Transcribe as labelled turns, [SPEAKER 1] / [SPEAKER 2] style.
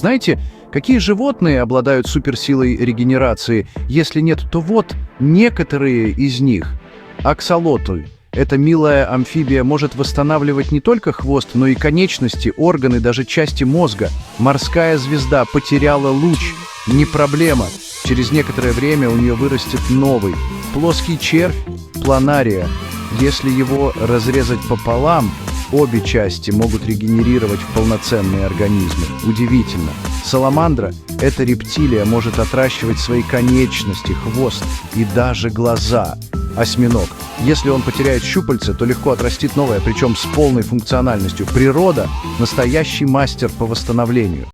[SPEAKER 1] Знаете, какие животные обладают суперсилой регенерации? Если нет, то вот некоторые из них. Аксолотль. Эта милая амфибия может восстанавливать не только хвост, но и конечности, органы, даже части мозга. Морская звезда потеряла луч. Не проблема. Через некоторое время у нее вырастет новый. Плоский червь – планария. Если его разрезать пополам, обе части могут регенерировать в полноценные организмы. Удивительно. Саламандра – эта рептилия может отращивать свои конечности, хвост и даже глаза. Осьминог. Если он потеряет щупальце, то легко отрастит новое, причем с полной функциональностью. Природа – настоящий мастер по восстановлению.